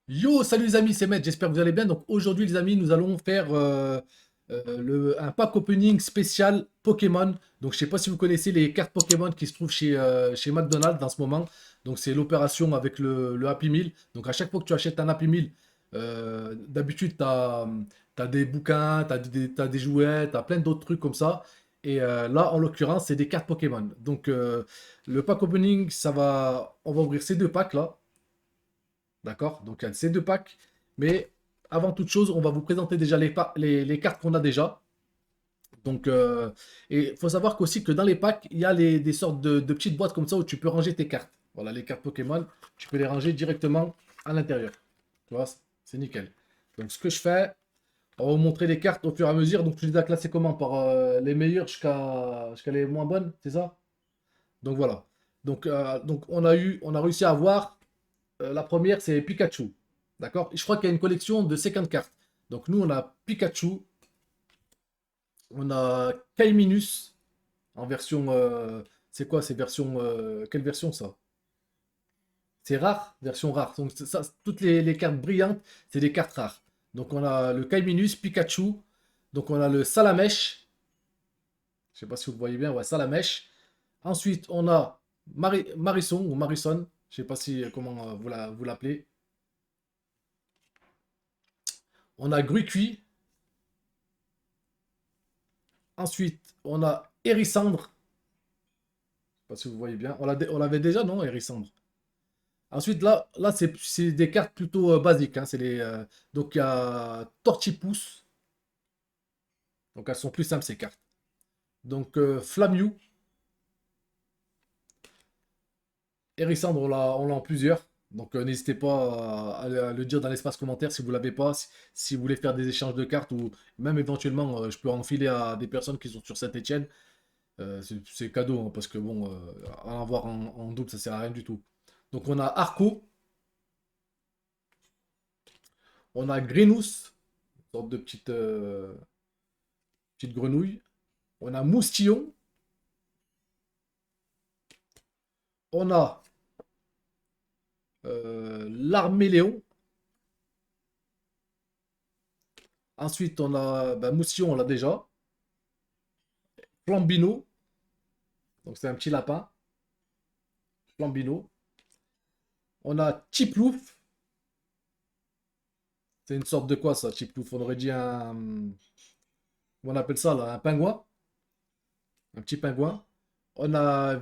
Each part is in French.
Yo, salut les amis, c'est Matt, j'espère que vous allez bien. Donc aujourd'hui les amis, nous allons faire un pack opening spécial Pokémon. Donc je sais pas si vous connaissez les cartes Pokémon qui se trouvent chez McDonald's en ce moment. Donc c'est l'opération avec le Happy Meal. Donc à chaque fois que tu achètes un Happy Meal, d'habitude tu as, des bouquins, t'as des jouets, tu as plein d'autres trucs comme ça. Et là en l'occurrence c'est des cartes Pokémon. Donc le pack opening, on va ouvrir ces deux packs là. D'accord? Donc, il y a ces deux packs. Mais avant toute chose, on va vous présenter déjà les cartes qu'on a déjà. Donc, et il faut savoir qu'aussi que dans les packs, il y a des sortes de petites boîtes comme ça où tu peux ranger tes cartes. Voilà, les cartes Pokémon, tu peux les ranger directement à l'intérieur. Tu vois, c'est nickel. Donc, ce que je fais, on va vous montrer les cartes au fur et à mesure. Donc, tu les as classées comment? Par les meilleures jusqu'à les moins bonnes, c'est ça? Donc, voilà. Donc on a réussi à avoir la première, c'est Pikachu. D'accord? Je crois qu'il y a une collection de 50 cartes. Donc nous, on a Pikachu, on a Kaiminus en version. C'est quoi? C'est version. Quelle version ça? C'est rare, version rare. Donc ça, toutes les cartes brillantes, c'est des cartes rares. Donc on a le Kaiminus, Pikachu. Donc on a le Salamèche. Je sais pas si vous le voyez bien, ouais, Salamèche. Ensuite, on a Marisson ou Marisson. Je sais pas si comment vous l'appelez. On a Gruqui. Ensuite, on a Hérissandre. Je sais pas si vous voyez bien. On l'avait déjà, non, Hérissandre? Ensuite, là c'est des cartes plutôt basiques, hein. Donc, il y a Torchipousse. Donc, elles sont plus simples, ces cartes. Donc, Flammew. Hérissandre, on l'a en plusieurs. Donc, n'hésitez pas à le dire dans l'espace commentaire si vous l'avez pas. Si vous voulez faire des échanges de cartes ou même éventuellement, je peux enfiler à des personnes qui sont sur Saint-Etienne. C'est cadeau, hein, parce que bon, en avoir en double, ça sert à rien du tout. Donc on a Arco, on a Grenous, une sorte de petite grenouille. On a Moustillon, on a l'Arméléon. Ensuite, on a Moustillon, on l'a déjà. Flambino, donc c'est un petit lapin. Flambino. On a Chiplouf, c'est une sorte de quoi ça, Chiplouf? On aurait dit on appelle ça là, un pingouin, un petit pingouin. On a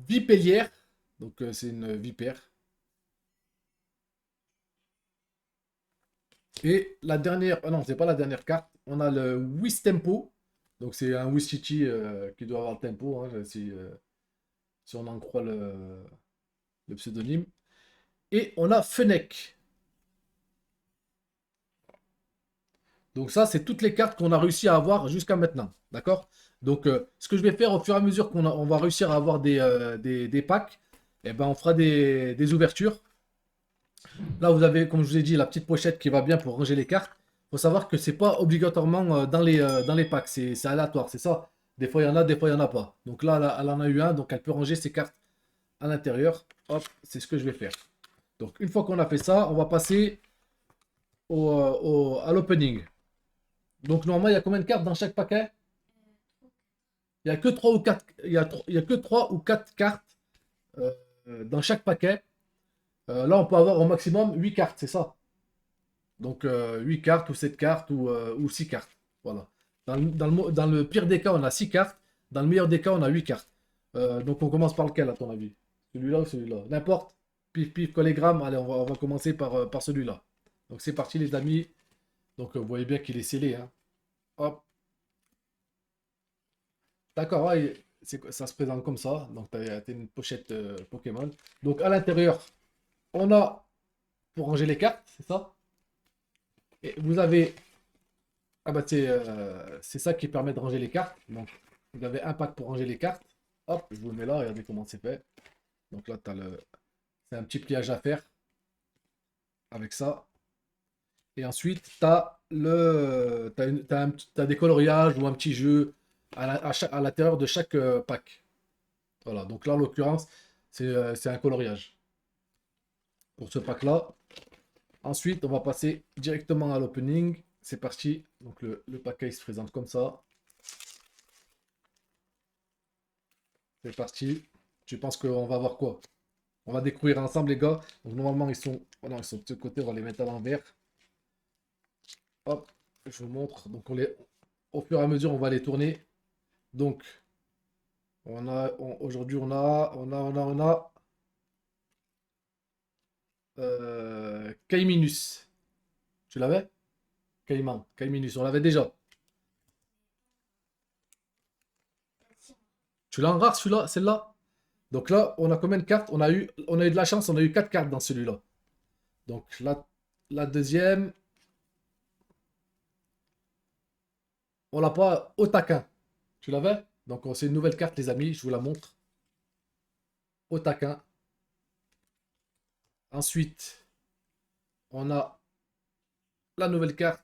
Vipélière, donc c'est une vipère. Et la dernière, ah non, c'est pas la dernière carte. On a le Wistempo. Donc c'est un Wischichi qui doit avoir le tempo, hein, si on en croit le pseudonyme. Et on a Fennec. Donc ça, c'est toutes les cartes qu'on a réussi à avoir jusqu'à maintenant. D'accord? Donc ce que je vais faire au fur et à mesure on va réussir à avoir des packs, eh ben, on fera des ouvertures. Là, vous avez, comme je vous ai dit, la petite pochette qui va bien pour ranger les cartes. Il faut savoir que c'est pas obligatoirement dans les packs, c'est aléatoire, c'est ça. Des fois, il y en a, des fois, il n'y en a pas. Donc là, elle en a eu un, donc elle peut ranger ses cartes à l'intérieur. Hop, c'est ce que je vais faire. Donc, une fois qu'on a fait ça, on va passer à l'opening. Donc, normalement, il y a combien de cartes dans chaque paquet? Il y a que 3 ou 4, il y a que 3 ou 4 cartes euh, dans chaque paquet. Là, on peut avoir au maximum 8 cartes, c'est ça. Donc 8 cartes ou 7 cartes ou 6 cartes. Voilà. Dans le pire des cas, on a 6 cartes. Dans le meilleur des cas, on a 8 cartes. Donc on commence par lequel à ton avis? Celui-là ou celui-là? N'importe. Pif, pif, collégramme. Allez, on va commencer par celui-là. Donc c'est parti les amis. Donc vous voyez bien qu'il est scellé, hein. Hop. D'accord, ouais, ça se présente comme ça. Donc tu as une pochette Pokémon. Donc à l'intérieur, on a pour ranger les cartes, c'est ça? Et vous avez Ah bah c'est ça qui permet de ranger les cartes. Donc vous avez un pack pour ranger les cartes. Hop, je vous le mets là, regardez comment c'est fait. Donc là, c'est un petit pliage à faire avec ça. Et ensuite, t'as des coloriages ou un petit jeu à l'intérieur de chaque pack. Voilà, donc là, en l'occurrence, c'est un coloriage. Pour ce pack-là, Ensuite, on va passer directement à l'opening. C'est parti. Donc le paquet se présente comme ça. C'est parti. Tu penses qu'on va voir quoi? On va découvrir ensemble les gars. Donc normalement ils sont, oh non, ils sont de ce côté, on va les mettre à l'envers. Hop, je vous montre. Donc au fur et à mesure, on va les tourner. Donc aujourd'hui on a Kaiminus. Tu l'avais? Caïman, Kaiminus, on l'avait déjà. Tu l'as en rare celui-là, celle-là? Donc là, on a combien de cartes? On a eu de la chance, on a eu 4 cartes dans celui-là. Donc la deuxième, on l'a pas au taquin. Tu l'avais? Donc c'est une nouvelle carte, les amis, je vous la montre. Au taquin. Ensuite, on a la nouvelle carte.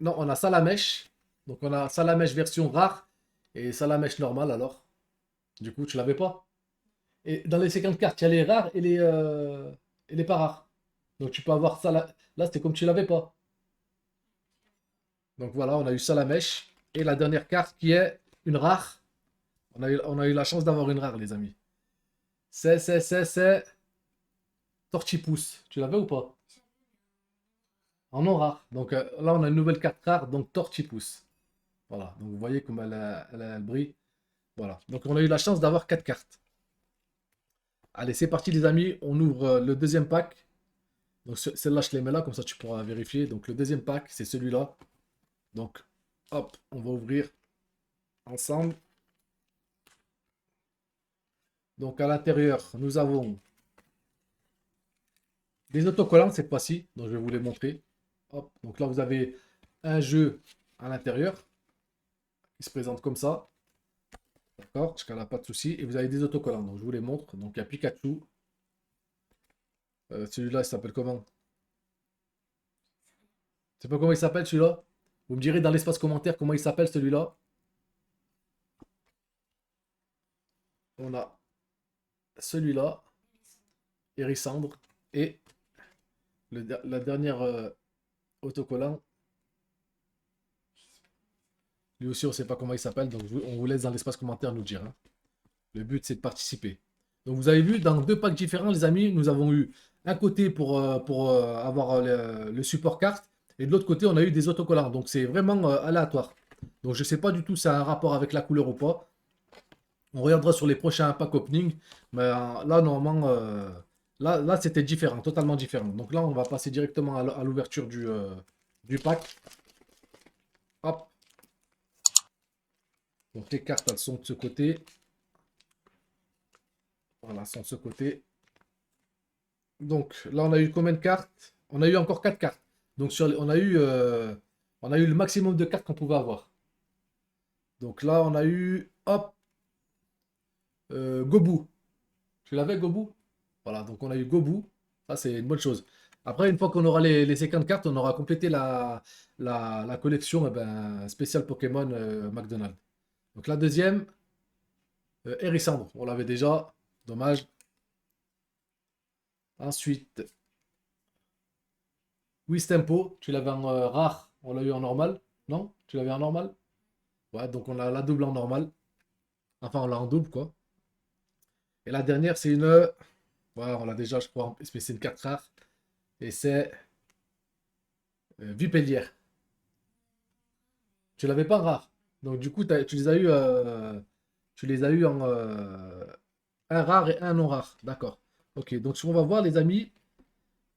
Non, on a Salamèche. Donc on a Salamèche version rare et Salamèche normale alors. Du coup, tu l'avais pas. Et dans les 50 cartes, il y a les rares et les pas rares. Donc tu peux avoir ça là. Là, c'était comme tu l'avais pas. Donc voilà, on a eu Salamèche. Et la dernière carte qui est une rare. On a eu la chance d'avoir une rare, les amis. C'est Torchipousse. Tu l'avais ou pas? En non rare. Donc là, on a une nouvelle carte rare, donc Torchipousse. Voilà. Donc vous voyez comme elle brille. Voilà. Donc on a eu la chance d'avoir 4 cartes. Allez, c'est parti, les amis. On ouvre le deuxième pack. Donc celle-là, je les mets là, comme ça tu pourras vérifier. Donc le deuxième pack, c'est celui-là. Donc, hop, on va ouvrir ensemble. Donc à l'intérieur, nous avons des autocollants cette fois-ci. Donc je vais vous les montrer. Hop, donc là, vous avez un jeu à l'intérieur qui se présente comme ça. D'accord, jusqu'à là, pas de souci. Et vous avez des autocollants. Donc je vous les montre. Donc il y a Pikachu. Celui-là, il s'appelle comment? Je sais pas comment il s'appelle celui-là. Vous me direz dans l'espace commentaire comment il s'appelle celui-là. On a celui-là, Hérissandre, et la dernière autocollant. Lui aussi, on ne sait pas comment il s'appelle, donc on vous laisse dans l'espace commentaire nous dire, hein. Le but, c'est de participer. Donc vous avez vu, dans deux packs différents, les amis, nous avons eu un côté pour avoir le support carte, et de l'autre côté, on a eu des autocollants. Donc c'est vraiment aléatoire. Donc je ne sais pas du tout si ça a un rapport avec la couleur ou pas. On regardera sur les prochains pack opening. Mais là, normalement, là c'était différent, totalement différent. Donc là, on va passer directement à l'ouverture du pack. Hop. Donc les cartes, elles sont de ce côté. Voilà, elles sont de ce côté. Donc là, on a eu combien de cartes? On a eu encore 4 cartes. Donc on a eu le maximum de cartes qu'on pouvait avoir. Donc là, on a eu, hop, Gobu. Tu l'avais, Gobu? Voilà, donc on a eu Gobu. Ça, c'est une bonne chose. Après, une fois qu'on aura les 50 cartes, on aura complété la collection spéciale Pokémon McDonald's. Donc la deuxième, Hérissandre. On l'avait déjà. Dommage. Ensuite, Wistempo. Tu l'avais en rare. On l'a eu en normal. Non? Tu l'avais en normal? Ouais, donc on a la double en normal. Enfin, on l'a en double, quoi. Et la dernière, c'est une. Voilà, on l'a déjà, je crois, c'est une carte rare. Et c'est Vipellière. Tu l'avais pas en rare. Donc du coup, tu les as eu en un rare et un non rare. D'accord. Ok, donc ce qu'on va voir, les amis,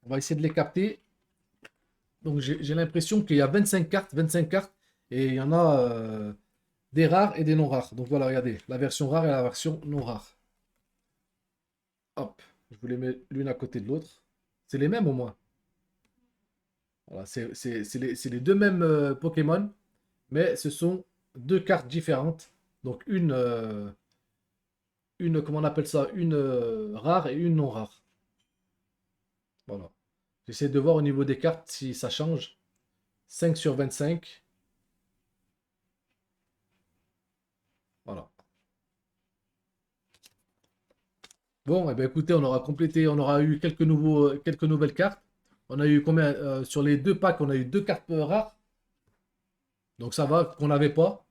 on va essayer de les capter. Donc j'ai l'impression qu'il y a 25 cartes, 25 cartes, et il y en a des rares et des non rares. Donc voilà, regardez, la version rare et la version non rare. Hop, je vous les mets l'une à côté de l'autre. C'est les mêmes au moins. Voilà, c'est les deux mêmes Pokémon, mais ce sont deux cartes différentes. Donc comment on appelle ça? Une rare et une non rare. Voilà. J'essaie de voir au niveau des cartes si ça change. 5 sur 25. Voilà. Bon, eh bien, écoutez, on aura complété, on aura eu quelques nouvelles cartes. On a eu combien sur les deux packs, on a eu deux cartes rares. Donc ça va, qu'on n'avait pas.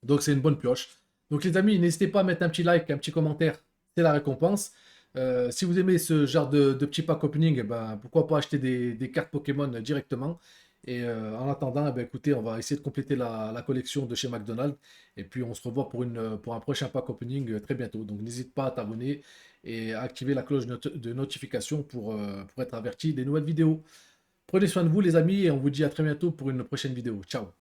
Donc c'est une bonne pioche. Donc les amis, n'hésitez pas à mettre un petit like, un petit commentaire. C'est la récompense. Si vous aimez ce genre de petit pack opening, eh ben, pourquoi pas acheter des cartes Pokémon directement. Et en attendant, eh ben, écoutez, on va essayer de compléter la collection de chez McDonald's. Et puis on se revoit pour un prochain pack opening très bientôt. Donc n'hésite pas à t'abonner et à activer la cloche de notification pour être averti des nouvelles vidéos. Prenez soin de vous les amis et on vous dit à très bientôt pour une prochaine vidéo. Ciao.